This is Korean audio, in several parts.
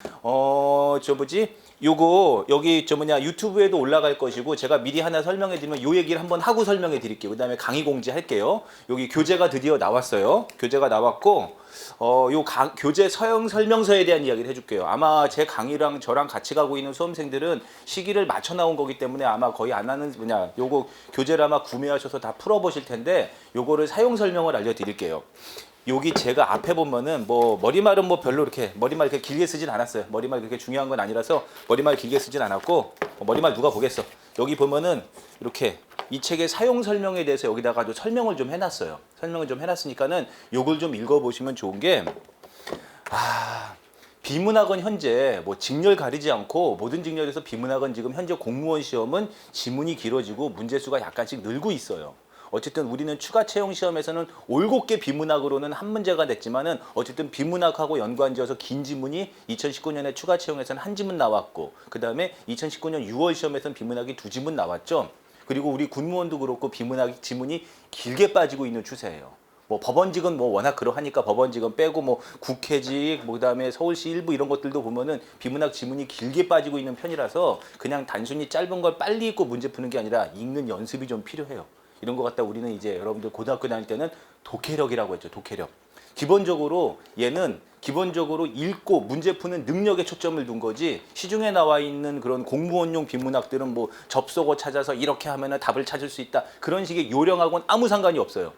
저 뭐지? 요거 여기 유튜브에도 올라갈 것이고 제가 미리 하나 설명해 드리면 요 얘기를 한번 하고 설명해 드릴게요. 그다음에 강의 공지할게요. 여기 교재가 드디어 나왔어요. 교재가 나왔고 교재 사용 설명서에 대한 이야기를 해줄게요. 아마 제 강의랑 저랑 같이 가고 있는 수험생들은 시기를 맞춰 나온 거기 때문에 아마 거의 안 하는 요거 교재를 아마 구매하셔서 다 풀어보실 텐데 요거를 사용 설명을 알려드릴게요. 여기 제가 앞에 보면은 머리말은 별로 이렇게 머리말 그렇게 길게 쓰진 않았어요. 머리말 그렇게 중요한 건 아니라서 머리말 길게 쓰진 않았고 머리말 누가 보겠어. 여기 보면은 이렇게 이 책의 사용 설명에 대해서 여기다가도 설명을 좀 해놨어요. 설명을 좀 해놨으니까는 요걸 좀 읽어보시면 좋은 게 비문학은 현재 직렬 가리지 않고 모든 직렬에서 비문학은 지금 현재 공무원 시험은 지문이 길어지고 문제수가 약간씩 늘고 있어요. 어쨌든 우리는 추가 채용 시험에서는 올곧게 비문학으로는 한 문제가 됐지만은 어쨌든 비문학하고 연관지어서 긴 지문이 2019년에 추가 채용에서는 한 지문 나왔고 그 다음에 2019년 6월 시험에서는 비문학이 2지문 나왔죠. 그리고 우리 군무원도 그렇고 비문학 지문이 길게 빠지고 있는 추세예요. 법원직은 워낙 그러하니까 법원직은 빼고 국회직 그다음에 서울시 일부 이런 것들도 보면은 비문학 지문이 길게 빠지고 있는 편이라서 그냥 단순히 짧은 걸 빨리 읽고 문제 푸는 게 아니라 읽는 연습이 좀 필요해요. 이런 것 갖다 우리는 이제 여러분들 고등학교 다닐 때는 독해력이라고 했죠. 독해력. 기본적으로 얘는 기본적으로 읽고 문제 푸는 능력에 초점을 둔 거지 시중에 나와 있는 그런 공무원용 비문학들은 접속어 찾아서 이렇게 하면은 답을 찾을 수 있다. 그런 식의 요령하고는 아무 상관이 없어요.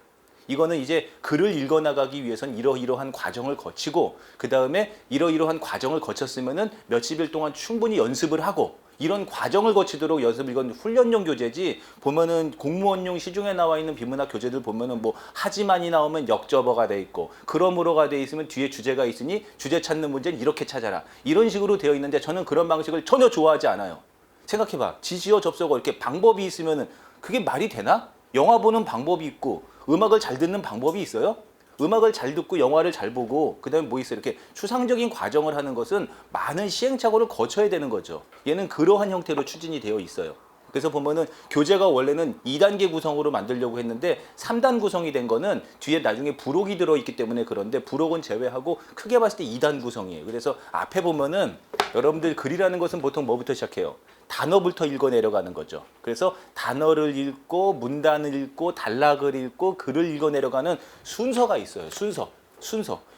이거는 이제 글을 읽어나가기 위해서는 이러이러한 과정을 거치고 그 다음에 이러이러한 과정을 거쳤으면은 몇십 일 동안 충분히 연습을 하고 이런 과정을 거치도록 이건 훈련용 교재지 보면은 공무원용 시중에 나와 있는 비문학 교재들 보면은 하지만이 나오면 역접어가 돼 있고 그러므로가 돼 있으면 뒤에 주제가 있으니 주제 찾는 문제는 이렇게 찾아라 이런 식으로 되어 있는데 저는 그런 방식을 전혀 좋아하지 않아요. 생각해봐. 지시어 접속어 이렇게 방법이 있으면은 그게 말이 되나? 영화 보는 방법이 있고 음악을 잘 듣는 방법이 있어요? 음악을 잘 듣고 영화를 잘 보고 그다음에 있어요? 이렇게 추상적인 과정을 하는 것은 많은 시행착오를 거쳐야 되는 거죠. 얘는 그러한 형태로 추진이 되어 있어요. 그래서 보면은 교재가 원래는 2단계 구성으로 만들려고 했는데 3단 구성이 된 거는 뒤에 나중에 부록이 들어있기 때문에 그런데 부록은 제외하고 크게 봤을 때 2단 구성이에요. 그래서 앞에 보면은 여러분들 글이라는 것은 보통 뭐부터 시작해요? 단어부터 읽어 내려가는 거죠. 그래서 단어를 읽고 문단을 읽고 단락을 읽고 글을 읽어 내려가는 순서가 있어요. 순서.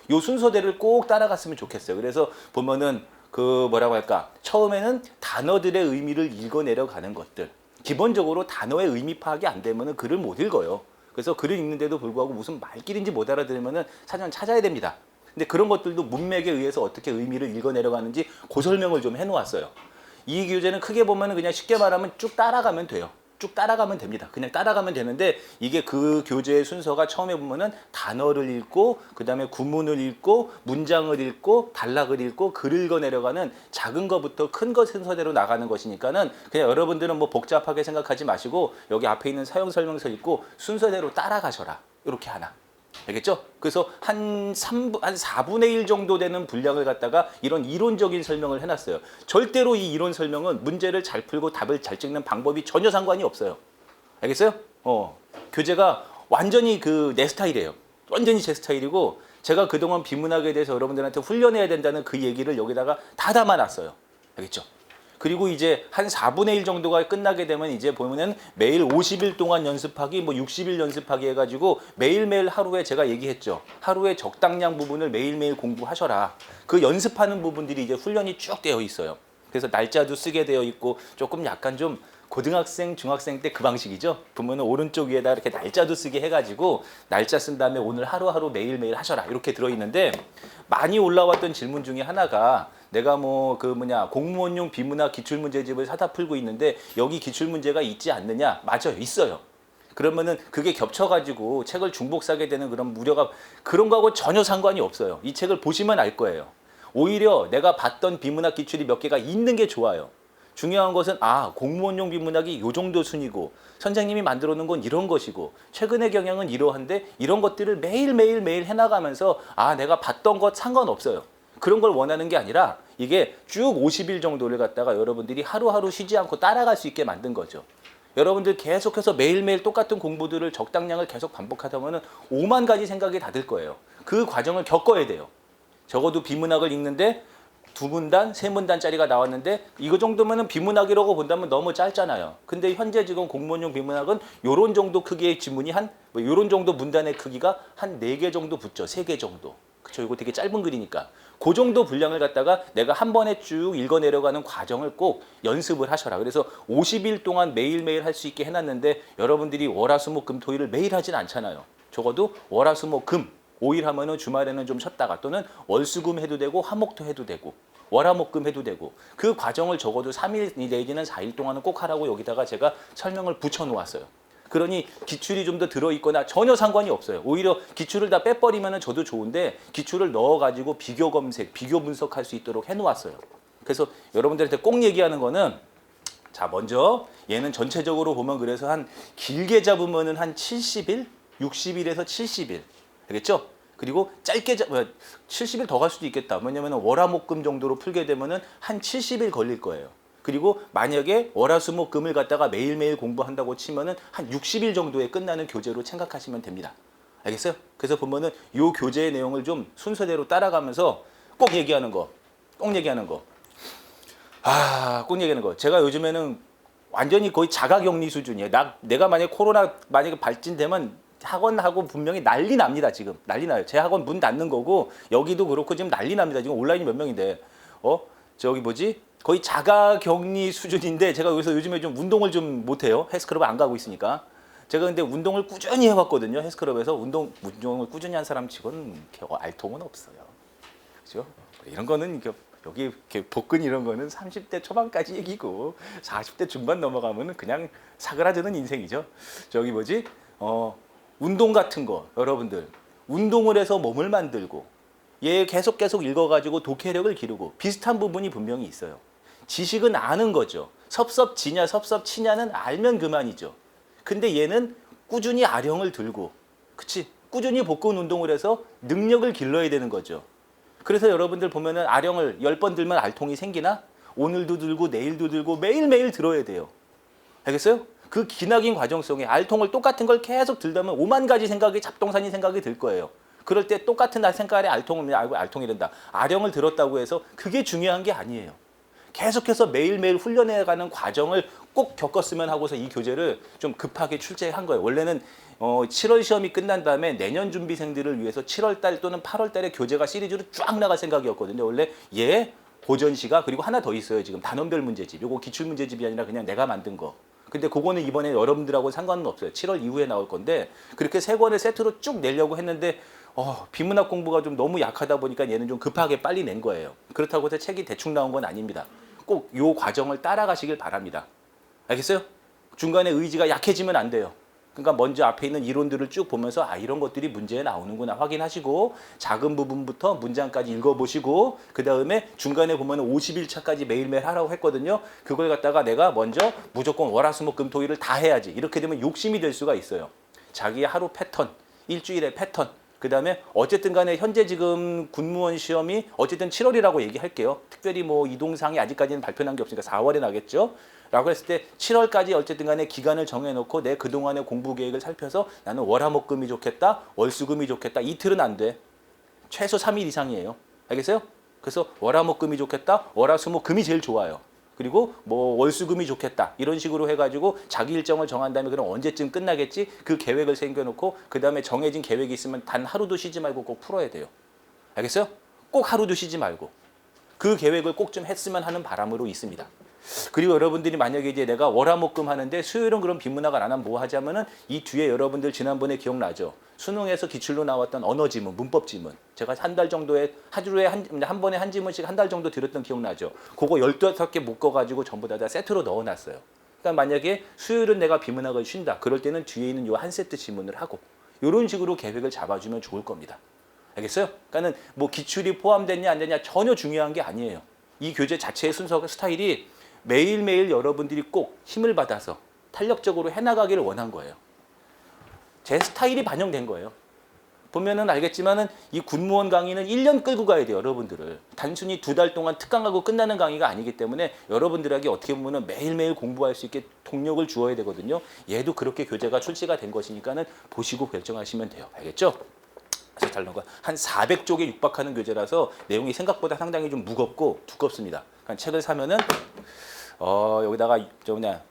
요 순서대로 꼭 따라갔으면 좋겠어요. 그래서 보면은 처음에는 단어들의 의미를 읽어 내려가는 것들. 기본적으로 단어의 의미 파악이 안 되면은 글을 못 읽어요. 그래서 글을 읽는데도 불구하고 무슨 말귀인지 못 알아들으면은 사전 찾아야 됩니다. 근데 그런 것들도 문맥에 의해서 어떻게 의미를 읽어 내려가는지 그 설명을 좀 해놓았어요. 이 교재는 크게 보면은 그냥 쉽게 말하면 쭉 따라가면 돼요. 쭉 따라가면 됩니다. 그냥 따라가면 되는데 이게 그 교재의 순서가 처음에 보면은 단어를 읽고 그 다음에 구문을 읽고 문장을 읽고 단락을 읽고 글을 읽어 내려가는 작은 거부터 큰 거 순서대로 나가는 것이니까는 그냥 여러분들은 복잡하게 생각하지 마시고 여기 앞에 있는 사용 설명서 읽고 순서대로 따라가셔라. 이렇게 하나. 알겠죠? 그래서 한 4분의 1 정도 되는 분량을 갖다가 이런 이론적인 설명을 해놨어요. 절대로 이 이론 설명은 문제를 잘 풀고 답을 잘 찍는 방법이 전혀 상관이 없어요. 알겠어요? 교재가 완전히 내 스타일이에요. 완전히 제 스타일이고 제가 그동안 비문학에 대해서 여러분들한테 훈련해야 된다는 그 얘기를 여기다가 다 담아놨어요. 알겠죠? 그리고 이제 한 4분의 1 정도가 끝나게 되면 이제 보면은 매일 50일 동안 연습하기, 60일 연습하기 해가지고 매일매일 하루에 제가 얘기했죠. 하루에 적당량 부분을 매일매일 공부하셔라. 그 연습하는 부분들이 이제 훈련이 쭉 되어 있어요. 그래서 날짜도 쓰게 되어 있고 조금 약간 좀 고등학생, 중학생 때 그 방식이죠. 보면은 오른쪽 위에다 이렇게 날짜도 쓰게 해가지고 날짜 쓴 다음에 오늘 하루하루 매일매일 하셔라. 이렇게 들어있는데 많이 올라왔던 질문 중에 하나가 내가 공무원용 비문학 기출문제집을 사다 풀고 있는데 여기 기출문제가 있지 않느냐? 맞아요. 있어요. 그러면은 그게 겹쳐가지고 책을 중복 사게 되는 그런 우려가 그런 거하고 전혀 상관이 없어요. 이 책을 보시면 알 거예요. 오히려 내가 봤던 비문학 기출이 몇 개가 있는 게 좋아요. 중요한 것은 공무원용 비문학이 요 정도 순이고 선생님이 만들어 놓은 건 이런 것이고 최근의 경향은 이러한데 이런 것들을 매일 해나가면서 내가 봤던 것 상관없어요. 그런 걸 원하는 게 아니라 이게 쭉 50일 정도를 갖다가 여러분들이 하루하루 쉬지 않고 따라갈 수 있게 만든 거죠. 여러분들 계속해서 매일매일 똑같은 공부들을 적당량을 계속 반복하다 보면 5만 가지 생각이 다 들 거예요. 그 과정을 겪어야 돼요. 적어도 비문학을 읽는데 두 문단, 세 문단짜리가 나왔는데 이거 정도면은 비문학이라고 본다면 너무 짧잖아요. 근데 현재 지금 공무원용 비문학은 요런 정도 크기의 지문이 뭐 요런 정도 문단의 크기가 한 4개 정도 붙죠. 3개 정도. 그쵸? 이거 되게 짧은 글이니까. 그 정도 분량을 갖다가 내가 한 번에 쭉 읽어 내려가는 과정을 꼭 연습을 하셔라. 그래서 50일 동안 매일매일 할 수 있게 해놨는데 여러분들이 월화수목금토일을 매일 하진 않잖아요. 적어도 월화수목금 5일 하면은 주말에는 좀 쉬었다가 또는 월수금 해도 되고 화목토 해도 되고 월화목금 해도 되고 그 과정을 적어도 3일 내지는 4일 동안은 꼭 하라고 여기다가 제가 설명을 붙여 놓았어요. 그러니 기출이 좀 더 들어있거나 전혀 상관이 없어요. 오히려 기출을 다 빼버리면 저도 좋은데 기출을 넣어가지고 비교 검색, 비교 분석할 수 있도록 해놓았어요. 그래서 여러분들한테 꼭 얘기하는 거는 자 먼저 얘는 전체적으로 보면 그래서 한 길게 잡으면은 한 70일, 60일에서 70일 알겠죠? 그리고 짧게 70일 더 갈 수도 있겠다. 왜냐면 월화목금 정도로 풀게 되면은 한 70일 걸릴 거예요. 그리고 만약에 월화수목금을 갖다가 매일매일 공부한다고 치면은 한 60일 정도에 끝나는 교재로 생각하시면 됩니다. 알겠어요? 그래서 보면은 요 교재의 내용을 좀 순서대로 따라가면서 꼭 얘기하는 거. 꼭 얘기하는 거. 꼭 얘기하는 거. 제가 요즘에는 완전히 거의 자가격리 수준이에요. 내가 만약에 코로나 만약에 발진되면 학원하고 분명히 난리 납니다. 지금 난리 나요. 제 학원 문 닫는 거고 여기도 그렇고 지금 난리 납니다. 지금 온라인이 몇 명인데 저기 뭐지 거의 자가격리 수준인데 제가 여기서 요즘에 좀 운동을 좀 못해요. 헬스클럽 안 가고 있으니까. 제가 근데 운동을 꾸준히 해왔거든요. 헬스클럽에서 운동을 꾸준히 한 사람 치고는 알통은 없어요. 그죠? 이런 거는 여기 이렇게 복근 이런 거는 30대 초반까지 얘기고 40대 중반 넘어가면은 그냥 사그라드는 인생이죠. 저기 뭐지 운동 같은 거 여러분들 운동을 해서 몸을 만들고 얘 계속 읽어가지고 독해력을 기르고 비슷한 부분이 분명히 있어요. 지식은 아는 거죠. 섭섭지냐 섭섭치냐는 알면 그만이죠. 근데 얘는 꾸준히 아령을 들고 그치? 꾸준히 복근 운동을 해서 능력을 길러야 되는 거죠. 그래서 여러분들 보면은 아령을 10번 들면 알통이 생기나? 오늘도 들고 내일도 들고 매일매일 들어야 돼요. 알겠어요? 그 기나긴 과정 속에 알통을 똑같은 걸 계속 들다면 5만 가지 생각이 잡동사니 생각이 들 거예요. 그럴 때 똑같은 생각에 알통이 된다. 아령을 들었다고 해서 그게 중요한 게 아니에요. 계속해서 매일매일 훈련해가는 과정을 꼭 겪었으면 하고서 이 교재를 좀 급하게 출제한 거예요. 원래는 7월 시험이 끝난 다음에 내년 준비생들을 위해서 7월 달 또는 8월 달에 교재가 시리즈로 쫙 나갈 생각이었거든요. 원래 고전시가 그리고 하나 더 있어요. 지금 단원별 문제집. 요거 기출 문제집이 아니라 그냥 내가 만든 거. 근데 그거는 이번에 여러분들하고 상관은 없어요. 7월 이후에 나올 건데 그렇게 세 권을 세트로 쭉 내려고 했는데 비문학 공부가 좀 너무 약하다 보니까 얘는 좀 급하게 빨리 낸 거예요. 그렇다고 해서 책이 대충 나온 건 아닙니다. 꼭 요 과정을 따라가시길 바랍니다. 알겠어요? 중간에 의지가 약해지면 안 돼요. 그러니까 먼저 앞에 있는 이론들을 쭉 보면서 이런 것들이 문제에 나오는구나 확인하시고 작은 부분부터 문장까지 읽어보시고 그 다음에 중간에 보면 50일차까지 매일매일 하라고 했거든요. 그걸 갖다가 내가 먼저 무조건 월화수목금토일을 다 해야지. 이렇게 되면 욕심이 될 수가 있어요. 자기의 하루 패턴, 일주일의 패턴. 그 다음에 어쨌든 간에 현재 지금 군무원 시험이 어쨌든 7월이라고 얘기할게요. 특별히 뭐 이동상이 아직까지는 발표난 게 없으니까 4월에 나겠죠. 라고 했을 때 7월까지 어쨌든 간에 기간을 정해놓고 내 그동안의 공부 계획을 살펴서 나는 월화목금이 좋겠다, 월수금이 좋겠다. 이틀은 안 돼. 최소 3일 이상이에요. 알겠어요? 그래서 월화목금이 좋겠다, 월화수목금이 제일 좋아요. 그리고 뭐 월수금이 좋겠다 이런 식으로 해가지고 자기 일정을 정한 다음에 그럼 언제쯤 끝나겠지 그 계획을 생겨놓고 그 다음에 정해진 계획이 있으면 단 하루도 쉬지 말고 꼭 풀어야 돼요. 알겠어요? 꼭 하루도 쉬지 말고 그 계획을 꼭 좀 했으면 하는 바람으로 있습니다. 그리고 여러분들이 만약에 이제 내가 월화목금 하는데 수요일은 그럼 비문학을 안 하면 뭐 하자면은 이 뒤에 여러분들 지난번에 기억나죠? 수능에서 기출로 나왔던 언어 지문, 문법 지문. 제가 한 달 정도에 하루에 한 번에 한 지문씩 한 달 정도 들었던 기억나죠? 그거 15개 묶어가지고 전부 다 세트로 넣어놨어요. 그러니까 만약에 수요일은 내가 비문학을 쉰다. 그럴 때는 뒤에 있는 요 한 세트 지문을 하고 이런 식으로 계획을 잡아주면 좋을 겁니다. 알겠어요? 그러니까는 뭐 기출이 포함됐냐 안 됐냐 전혀 중요한 게 아니에요. 이 교재 자체의 순서 스타일이 매일매일 여러분들이 꼭 힘을 받아서 탄력적으로 해나가기를 원한 거예요. 제 스타일이 반영된 거예요. 보면은 알겠지만은 이 군무원 강의는 1년 끌고 가야 돼요, 여러분들을. 단순히 2달 동안 특강하고 끝나는 강의가 아니기 때문에 여러분들에게 어떻게 보면은 매일매일 공부할 수 있게 동력을 주어야 되거든요. 얘도 그렇게 교재가 출시가 된 것이니까는 보시고 결정하시면 돼요. 알겠죠? 그래서 잘 나온 거한 400쪽에 육박하는 교재라서 내용이 생각보다 상당히 좀 무겁고 두껍습니다. 그러니까 책을 사면은 여기다가 저 뭐냐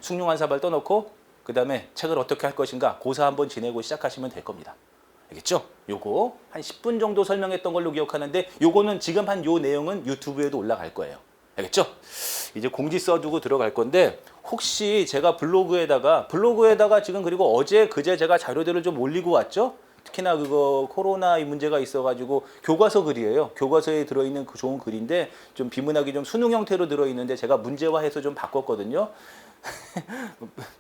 숭늉 한 사발 떠놓고 그 다음에 책을 어떻게 할 것인가 고사 한번 지내고 시작하시면 될 겁니다. 알겠죠? 요거 한 10분 정도 설명했던 걸로 기억하는데 요거는 지금 한 요 내용은 유튜브에도 올라갈 거예요. 알겠죠? 이제 공지 써두고 들어갈 건데 혹시 제가 블로그에다가 지금 그리고 어제 그제 제가 자료들을 좀 올리고 왔죠? 특히나 그거 코로나 이 문제가 있어가지고 교과서 글이에요. 교과서에 들어있는 그 좋은 글인데 좀 비문학이 좀 수능 형태로 들어있는데 제가 문제화해서 좀 바꿨거든요.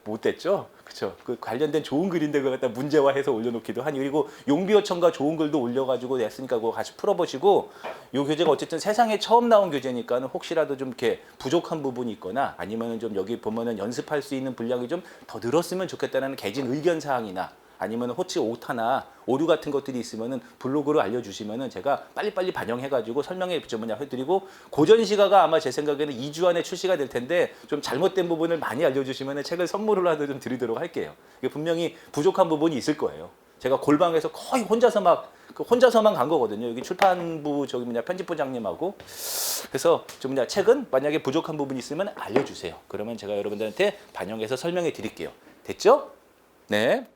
못됐죠? 그쵸? 그 관련된 좋은 글인데 그걸 갖다 문제화해서 올려놓기도 하니 그리고 용비어천가 좋은 글도 올려가지고 냈으니까 그거 같이 풀어보시고 요 교재가 어쨌든 세상에 처음 나온 교재니까는 혹시라도 좀 이렇게 부족한 부분이 있거나 아니면은 좀 여기 보면은 연습할 수 있는 분량이 좀 더 늘었으면 좋겠다는 개진 의견 사항이나 아니면 혹시 오타나 오류 같은 것들이 있으면은 블로그로 알려주시면은 제가 빨리빨리 반영해가지고 설명해 해드리고 고전 시가가 아마 제 생각에는 2주 안에 출시가 될 텐데 좀 잘못된 부분을 많이 알려주시면은 책을 선물로라도 좀 드리도록 할게요. 이게 분명히 부족한 부분이 있을 거예요. 제가 골방에서 거의 혼자서만 간 거거든요. 여기 출판부 편집부장님하고 그래서 좀 책은 만약에 부족한 부분이 있으면 알려주세요. 그러면 제가 여러분들한테 반영해서 설명해 드릴게요. 됐죠? 네.